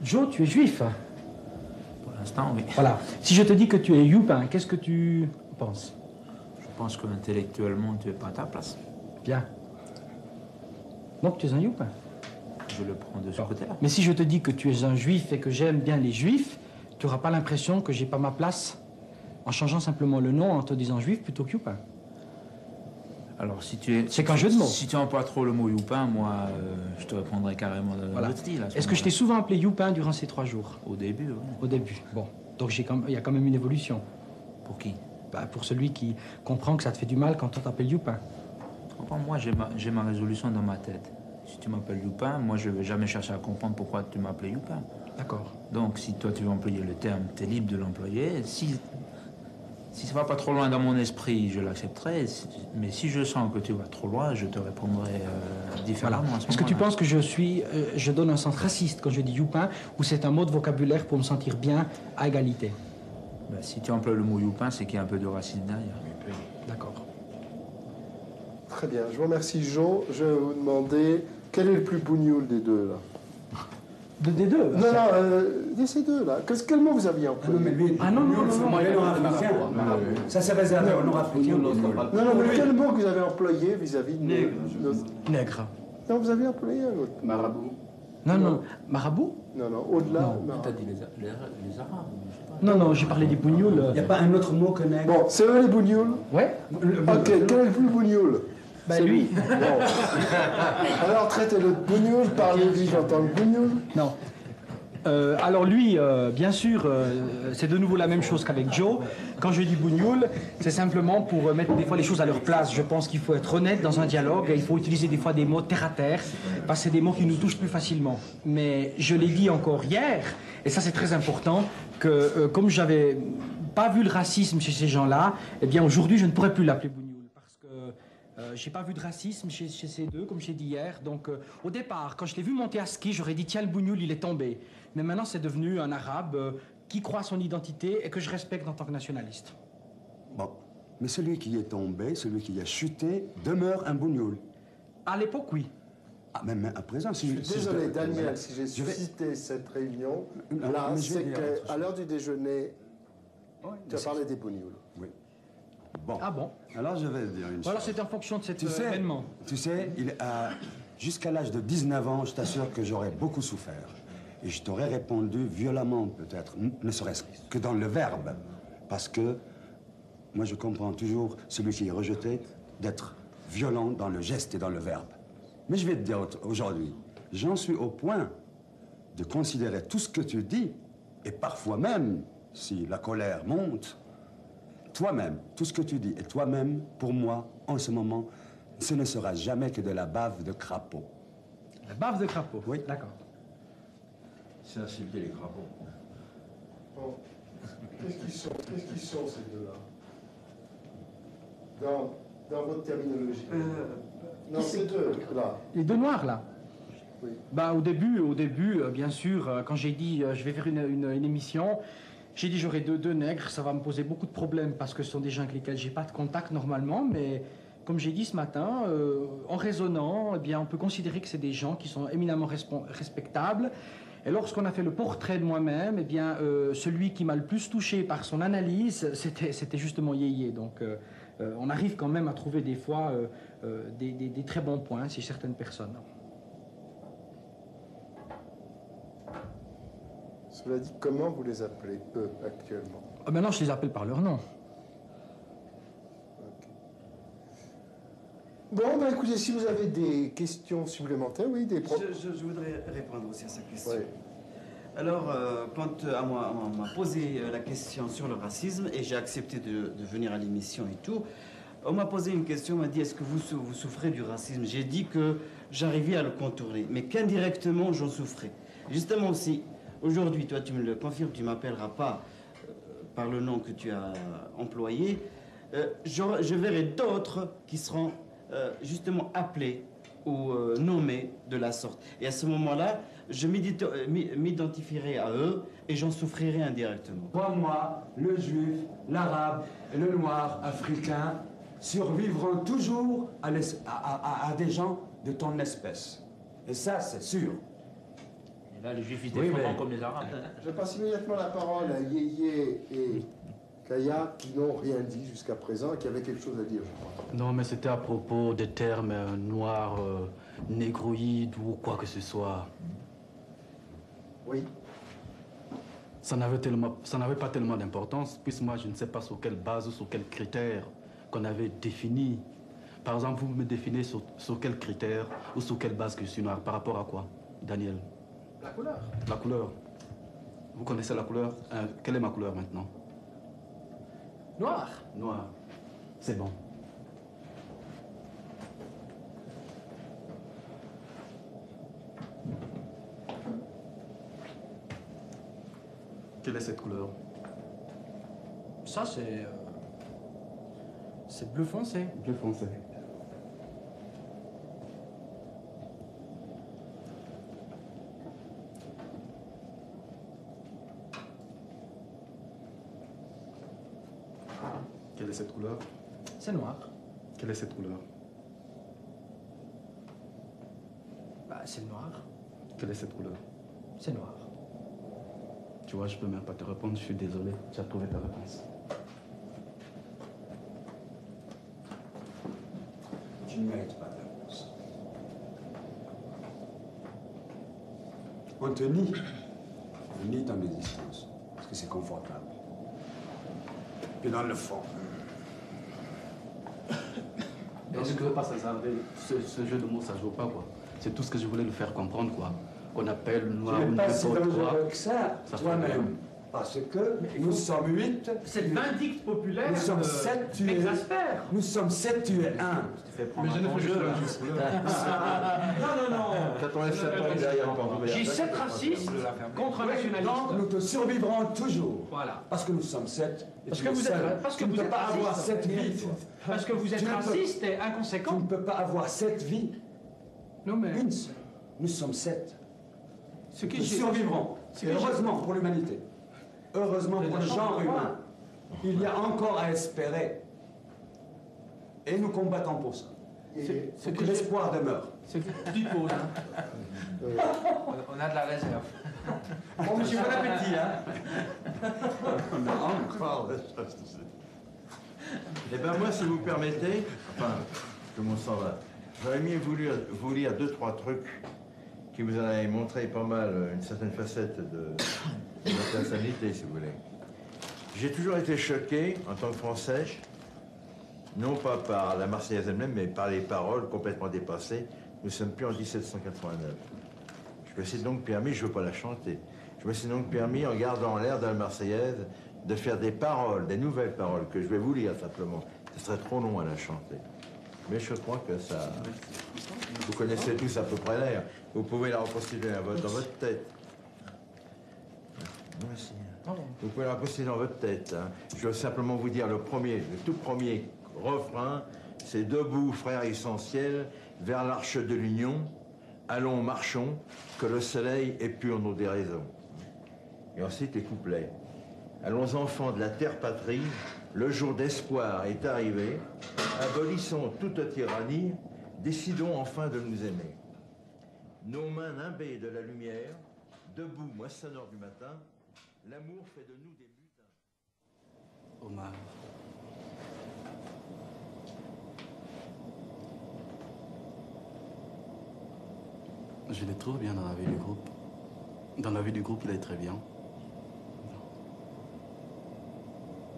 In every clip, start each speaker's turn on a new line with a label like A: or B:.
A: Joe, tu es juif?
B: Pour l'instant, oui.
A: Voilà. Si je te dis que tu es youpin, qu'est-ce que tu penses?
B: Je pense qu'intellectuellement, tu n'es pas à ta place.
A: Bien. Donc tu es un youpin.
B: Je le prends de ce côté-là.
A: Mais si je te dis que tu es un juif et que j'aime bien les juifs, tu n'auras pas l'impression que j'ai pas ma place en changeant simplement le nom en te disant juif plutôt que youpin.
B: Alors, si tu es...
A: C'est qu'un jeu de mots.
B: Si tu n'emploies trop le mot youpin, moi, je te répondrai carrément de
A: Voilà.
B: l'autre style.
A: Est-ce que je t'ai souvent appelé youpin durant ces 3 jours?
B: Au début, oui.
A: Au début. Bon. Donc il y a quand même une évolution.
B: Pour qui?
A: Pour celui qui comprend que ça te fait du mal quand on t'appelle youpin.
B: Moi, j'ai ma résolution dans ma tête. Si tu m'appelles youpin, moi, je ne vais jamais chercher à comprendre pourquoi tu m'appelles youpin.
A: D'accord.
B: Donc, si toi, tu veux employer le terme, tu es libre de l'employer. Si ça va pas trop loin dans mon esprit, je l'accepterai. Mais si je sens que tu vas trop loin, je te répondrai différemment.
A: Voilà. Est-ce que tu penses que je donne un sens raciste quand je dis youpin, ou c'est un mot de vocabulaire pour me sentir bien à égalité?
B: Ben, si tu emploies le mot youpin, c'est qu'il y a un peu de racisme derrière.
A: D'accord.
C: Très bien, je vous remercie Joe. Je vais vous demander quel est le plus bougnoul des deux là.
A: Des deux?
C: Non, de ces deux là. Quel mot vous aviez employé?
A: Ah non, moi,
D: ça c'est réservé au nord-africain.
C: Non, mais quel mot que vous avez employé vis-à-vis de
A: Nègre.
C: Non, vous avez employé un autre.
D: Marabout.
A: Non. Marabout?
C: Non, au-delà.
B: Tu as dit les Arabes.
A: Non, j'ai parlé des bougnoules.
D: Il n'y a pas un autre mot que nègre?
C: Bon, c'est eux les bougnouls?
A: Ouais.
C: Ok, quel est le plus bougnoul?
A: Ben lui.
C: Bon. Alors traitez-le de bougnoul, parlez-lui, j'entends le bougnoul.
A: Non. Alors lui, bien sûr, c'est de nouveau la même chose qu'avec Joe. Quand je dis bougnoul, c'est simplement pour mettre des fois les choses à leur place. Je pense qu'il faut être honnête dans un dialogue et il faut utiliser des fois des mots terre à terre, parce que c'est des mots qui nous touchent plus facilement. Mais je l'ai dit encore hier, et ça c'est très important, que comme j'avais pas vu le racisme chez ces gens-là, eh bien aujourd'hui je ne pourrais plus l'appeler bougnoul. J'ai pas vu de racisme chez ces deux, comme j'ai dit hier. Donc, au départ, quand je l'ai vu monter à ski, j'aurais dit, tiens, le bougnoul, il est tombé. Mais maintenant, c'est devenu un arabe qui croit à son identité et que je respecte en tant que nationaliste.
E: Bon, mais celui qui est tombé, celui qui a chuté, demeure un bougnoul.
A: À l'époque, oui.
E: Ah, même à présent,
C: Je suis désolé, Daniel, si j'ai suscité cette réunion, là, c'est qu'à l'heure du déjeuner, tu as parlé des bougnouls.
E: Oui. Bon.
A: Ah bon?
E: Alors je vais dire une chose.
A: Alors c'est en fonction de cet événement.
E: Tu sais, jusqu'à l'âge de 19 ans, je t'assure que j'aurais beaucoup souffert. Et je t'aurais répondu violemment, peut-être, ne serait-ce que dans le verbe. Parce que moi, je comprends toujours celui qui est rejeté d'être violent dans le geste et dans le verbe. Mais je vais te dire aujourd'hui, j'en suis au point de considérer tout ce que tu dis, et parfois même, si la colère monte, toi-même, tout ce que tu dis, et toi-même, pour moi, en ce moment, ce ne sera jamais que de la bave de crapaud.
A: La bave de crapaud?
E: Oui.
A: D'accord.
F: C'est insulter les crapauds.
C: Bon. Qu'est-ce qu'ils sont ces deux-là? Dans votre terminologie. Non, ces deux-là.
A: Les deux noirs, là?
C: Oui.
A: Bah, au début, bien sûr, quand j'ai dit je vais faire une émission, j'ai dit j'aurai deux nègres, ça va me poser beaucoup de problèmes parce que ce sont des gens avec lesquels j'ai pas de contact normalement, mais comme j'ai dit ce matin, en raisonnant, eh bien, on peut considérer que c'est des gens qui sont éminemment respectables. Et lorsqu'on a fait le portrait de moi-même, eh bien, celui qui m'a le plus touché par son analyse, c'était justement Yéyé. Donc, on arrive quand même à trouver des fois des très bons points chez certaines personnes.
C: Cela dit, comment vous les appelez, eux, actuellement?
A: Maintenant, je les appelle par leur nom.
C: Okay. Bon, ben écoutez, si vous avez des questions supplémentaires, oui, des problèmes.
D: Je voudrais répondre aussi à sa question.
C: Oui.
D: Alors, quand on m'a posé la question sur le racisme, et j'ai accepté de venir à l'émission et tout, on m'a posé une question, on m'a dit, est-ce que vous souffrez du racisme? J'ai dit que j'arrivais à le contourner, mais qu'indirectement, j'en souffrais. Justement aussi, aujourd'hui, toi, tu me le confirmes, tu ne m'appelleras pas par le nom que tu as employé. Je verrai d'autres qui seront justement appelés ou nommés de la sorte. Et à ce moment-là, je m'identifierai à eux et j'en souffrirai indirectement.
E: Pour moi, le juif, l'arabe et le noir africain survivront toujours à des gens de ton espèce. Et ça, c'est sûr.
B: Là, les Juifs, ils défendent comme les Arabes.
C: Je passe immédiatement la parole à Yéyé et Kaya qui n'ont rien dit jusqu'à présent et qui avaient quelque chose à dire, je crois.
G: Non, mais c'était à propos des termes noirs, négroïdes ou quoi que ce soit.
C: Oui.
G: Ça n'avait pas tellement d'importance, puisque moi, je ne sais pas sur quelle base ou sur quels critères qu'on avait défini. Par exemple, vous me définissez sur quels critères ou sur quelle base que je suis noir. Par rapport à quoi, Daniel?
A: La couleur.
G: La couleur. Vous connaissez la couleur? Quelle est ma couleur maintenant?
A: Noir.
G: Noir. C'est bon. Quelle est cette couleur?
A: Ça, c'est bleu foncé.
G: Bleu foncé. Quelle est cette couleur?
A: C'est noir.
G: Quelle est cette couleur?
A: Bah, c'est le noir.
G: Quelle est cette couleur?
A: C'est noir.
G: Tu vois, je peux même pas te répondre, je suis désolé. Tu as trouvé ta réponse.
E: Tu ne mérites pas de réponse. On te nie. On nie ton existence. Parce que c'est confortable. Et dans le fond.
G: Est-ce que pas s'hasarder, ce jeu de mots, ça joue pas, quoi. C'est tout ce que je voulais lui faire comprendre, quoi. Qu'on appelle noir ou
E: pas si
G: n'importe
E: dangereux
G: quoi.
E: que ça, toi-même. Parce que nous sommes 8.
A: Cette vindicte populaire
E: Nous sommes 7, tu es...
A: m'exaspère.
E: Nous sommes 7, tu es 1.
A: Mais je ne fais jeu, là. Non.
F: Quand on laisse la porte derrière, on peut en
A: J'ai 7 racistes contre un nationaliste.
E: Donc nous te survivrons toujours.
A: Voilà.
E: Parce que nous sommes 7.
A: Parce que vous êtes, parce que
E: tu ne
A: vous
E: peux
A: êtes
E: pas avoir
A: raciste.
E: 7 vies. Toi.
A: Parce que vous êtes
E: Tu ne peux-
A: raciste et
E: Tu
A: inconséquent.
E: ne peux pas avoir 7 vies.
A: Non, mais
E: Une seule. Nous sommes 7.
A: ce qui
E: Nous survivrons.
A: ce
E: Et
A: que j'ai-
E: heureusement pour l'humanité. Heureusement pour le genre humain. Il y a encore à espérer. Et nous combattons pour ça.
A: ce
E: Pour
A: que
E: que l'espoir demeure.
A: C'est petite pause. Hein.
B: On a de la réserve.
A: Bon, monsieur, bon appétit. Hein.
E: On a encore.
F: Eh bien, moi, si vous permettez, enfin, tout le monde s'en va, j'aurais mieux voulu vous lire 2-3 trucs qui vous en avaient montré pas mal une certaine facette de notre personnalité, si vous voulez. J'ai toujours été choqué, en tant que Français, non pas par la Marseillaise elle-même, mais par les paroles complètement dépassées. Nous ne sommes plus en 1789. Je me suis donc permis, je ne veux pas la chanter, je me suis donc permis, en gardant l'air de la Marseillaise, de faire des paroles, des nouvelles paroles, que je vais vous lire simplement. Ce serait trop long à la chanter. Mais je crois que ça... Vous connaissez tous à peu près l'air. Vous pouvez la reconstituer dans votre tête. Merci. Vous pouvez la reconstituer dans votre tête. Hein. Je veux simplement vous dire le tout premier refrain, c'est « Debout, frères essentiels, vers l'arche de l'union, allons, marchons, que le soleil épure nos déraisons. » Et ensuite les couplets. « Allons, enfants de la terre patrie, le jour d'espoir est arrivé, abolissons toute tyrannie, décidons enfin de nous aimer. Nos mains nimbées de la lumière, debout, moissonneurs du matin, l'amour fait de nous des butins. »
G: Omar. Je les trouve bien dans la vie du groupe. Dans la vie du groupe, il est très bien.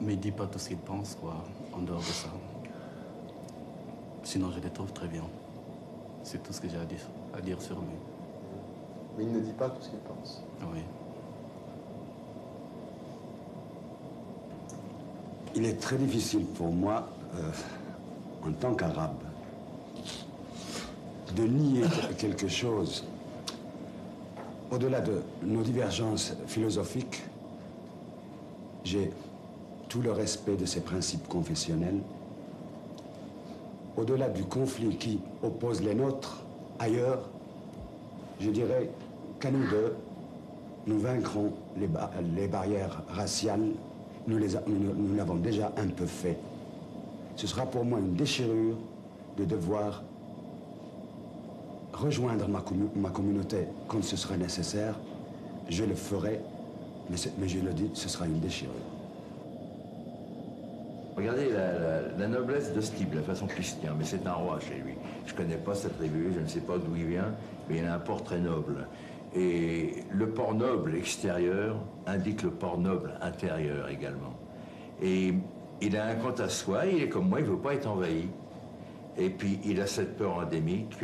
G: Mais il ne dit pas tout ce qu'il pense, quoi, en dehors de ça. Sinon, je les trouve très bien. C'est tout ce que j'ai à dire sur lui.
C: Mais il ne dit pas tout ce qu'il pense.
G: Oui.
E: Il est très difficile pour moi, en tant qu'arabe, de nier quelque chose. Au-delà de nos divergences philosophiques, j'ai tout le respect de ces principes confessionnels. Au-delà du conflit qui oppose les nôtres ailleurs, je dirais qu'à nous deux, nous vaincrons les barrières raciales. Nous l'avons déjà un peu fait. Ce sera pour moi une déchirure de devoir rejoindre ma communauté quand ce sera nécessaire je le ferai, mais je le dis, ce sera une déchirure.
F: Regardez la noblesse de ce type, la façon Christian, mais c'est un roi chez lui. Je ne connais pas cette tribu, je ne sais pas d'où il vient, mais il a un port très noble. Et le port noble extérieur indique le port noble intérieur également. Et il a un compte à soi, il est comme moi, il ne veut pas être envahi. Et puis il a cette peur endémique.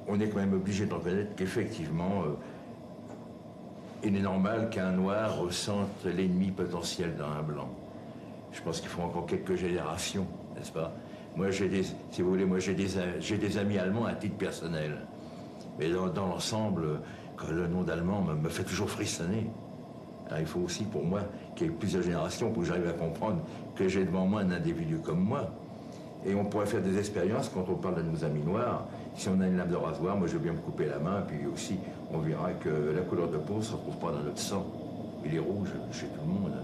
F: On est quand même obligé de reconnaître qu'effectivement, il est normal qu'un noir ressente l'ennemi potentiel d'un blanc. Je pense qu'il faut encore quelques générations, n'est-ce pas? Moi, si vous voulez, moi j'ai des amis allemands à titre personnel. Mais dans l'ensemble, le nom d'allemand me fait toujours frissonner. Alors, il faut aussi pour moi qu'il y ait plusieurs générations pour que j'arrive à comprendre que j'ai devant moi un individu comme moi. Et on pourrait faire des expériences quand on parle de nos amis noirs. Si on a une lame de rasoir, moi je veux bien me couper la main, puis aussi on verra que la couleur de peau ne se retrouve pas dans notre sang. Il est rouge chez tout le monde.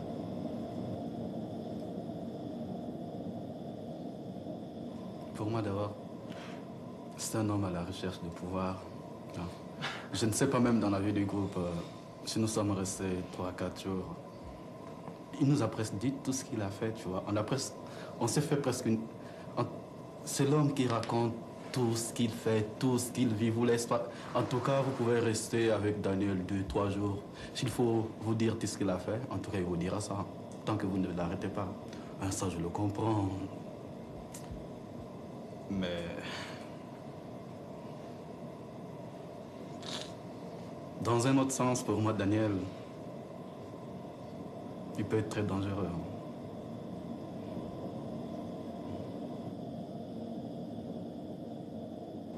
G: Pour moi d'abord, c'est un homme à la recherche de pouvoir. Je ne sais pas même dans la vie du groupe, si nous sommes restés 3-4 jours, il nous a presque dit tout ce qu'il a fait, tu vois. On s'est fait presque une... C'est l'homme qui raconte tout ce qu'il fait, tout ce qu'il vit. Vous laisse pas... En tout cas, vous pouvez rester avec Daniel 2-3 jours. S'il faut vous dire tout ce qu'il a fait, en tout cas, il vous dira ça, tant que vous ne l'arrêtez pas. Ça, je le comprends. Mais... Dans un autre sens, pour moi, Daniel, il peut être très dangereux.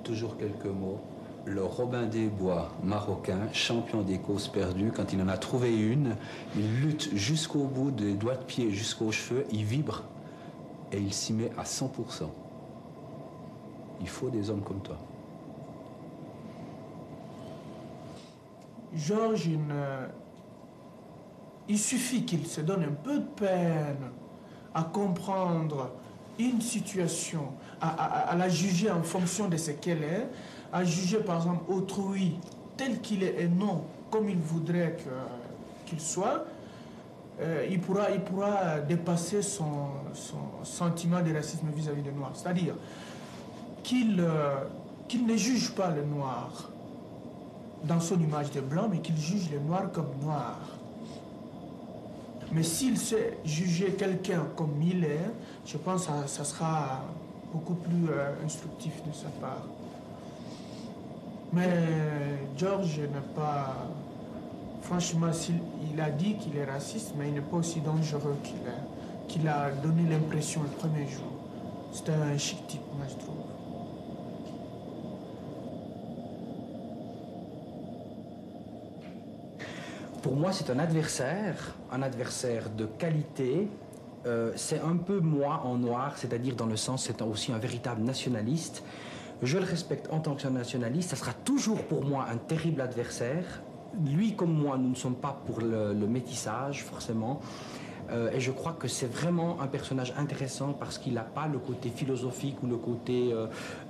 H: Toujours quelques mots. Le Robin des Bois marocain, champion des causes perdues, quand il en a trouvé une, il lutte jusqu'au bout des doigts de pied, jusqu'aux cheveux, il vibre et il s'y met à 100%. Il faut des hommes comme toi.
I: Georges, il suffit qu'il se donne un peu de peine à comprendre une situation, à la juger en fonction de ce qu'elle est, à juger par exemple autrui tel qu'il est et non comme il voudrait qu'il soit, il pourra dépasser son sentiment de racisme vis-à-vis des Noirs. C'est-à-dire qu'il ne juge pas le Noir dans son image de blanc, mais qu'il juge le Noir comme noir. Mais s'il sait juger quelqu'un comme il est, je pense que ça sera beaucoup plus instructif de sa part. Mais Georges n'est pas... Franchement, il a dit qu'il est raciste, mais il n'est pas aussi dangereux qu'il a donné l'impression le premier jour. C'est un chic type, moi, je trouve.
A: Pour moi, c'est un adversaire de qualité. C'est un peu moi en noir, c'est-à-dire dans le sens, c'est aussi un véritable nationaliste. Je le respecte en tant que nationaliste. Ça sera toujours pour moi un terrible adversaire. Lui comme moi, nous ne sommes pas pour le métissage, forcément. Et je crois que c'est vraiment un personnage intéressant parce qu'il n'a pas le côté philosophique ou le côté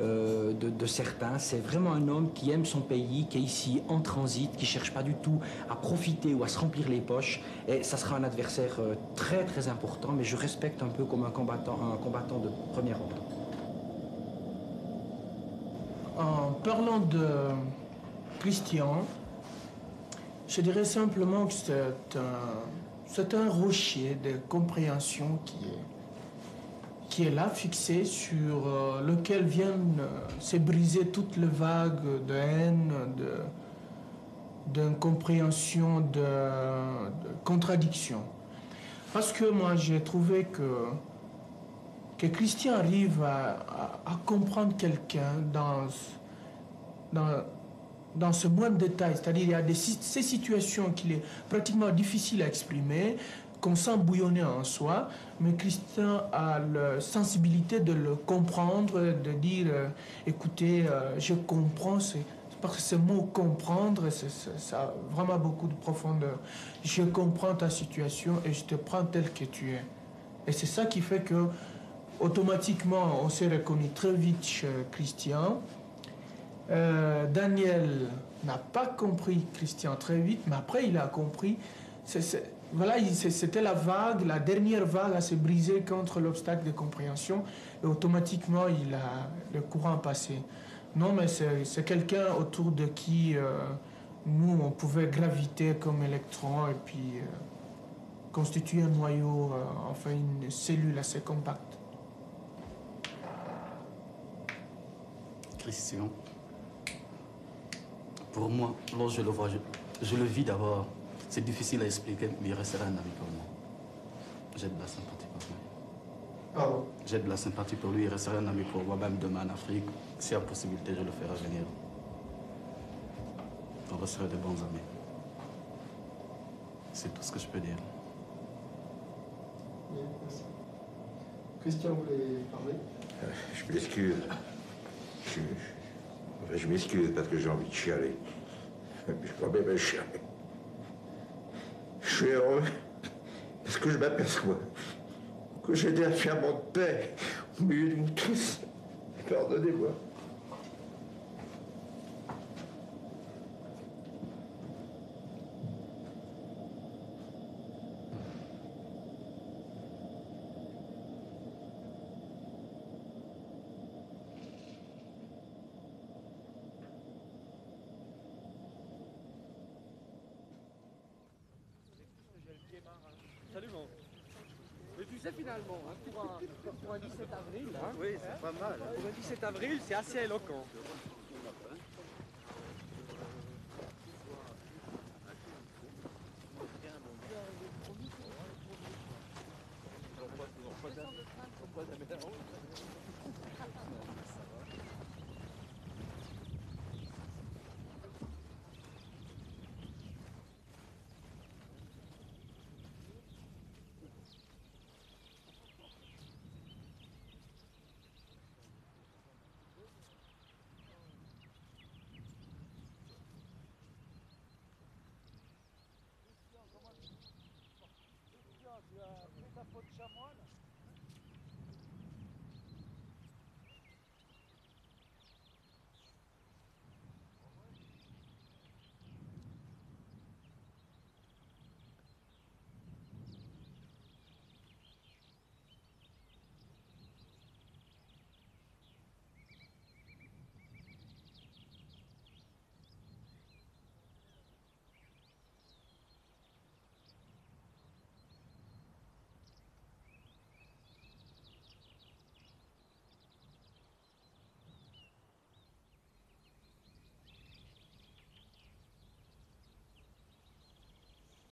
A: de certains. C'est vraiment un homme qui aime son pays, qui est ici en transit, qui ne cherche pas du tout à profiter ou à se remplir les poches. Et ça sera un adversaire très très important, mais je respecte un peu comme un combattant de premier ordre.
I: En parlant de Christian, je dirais simplement que c'est un rocher de compréhension qui est là, fixé, sur lequel viennent se briser toutes les vagues de haine, d'incompréhension, de contradiction. Parce que moi, j'ai trouvé que Christian arrive à comprendre quelqu'un dans ce moindre détail, c'est-à-dire il y a ces situations qu'il est pratiquement difficile à exprimer, qu'on sent bouillonner en soi, mais Christian a la sensibilité de le comprendre, de dire écoutez, je comprends, parce que ce mot comprendre, ça a vraiment beaucoup de profondeur. Je comprends ta situation et je te prends tel que tu es. Et c'est ça qui fait que automatiquement on s'est reconnu très vite chez Christian. Daniel n'a pas compris Christian très vite, mais après il a compris. Voilà, c'était la vague, la dernière vague à se briser contre l'obstacle de compréhension et automatiquement le courant a passé. Non, mais c'est quelqu'un autour de qui nous on pouvait graviter comme électron et puis constituer un noyau, enfin une cellule assez compacte.
G: Christian, pour moi, lorsque je le vois, je le vis d'abord. C'est difficile à expliquer, mais il restera un ami pour moi. J'ai de la sympathie pour lui.
C: Pardon?
G: J'ai de la sympathie pour lui, il restera un ami pour moi, même demain en Afrique. S'il y a possibilité, je le ferai venir. On restera de bons amis. C'est tout ce que je peux dire.
C: Oui, merci. Christian, vous voulez parler?
F: Je m'excuse. Je m'excuse parce que j'ai envie de chialer. Je crois même chialer. Je suis heureux parce que je m'aperçois que j'ai des affirmements de paix au milieu de vous tous. Pardonnez-moi.
J: Absolument. Mais tu sais finalement, hein, pour un 17 avril, hein, oui, c'est pas mal. Hein. Pour un 17 avril, c'est assez éloquent.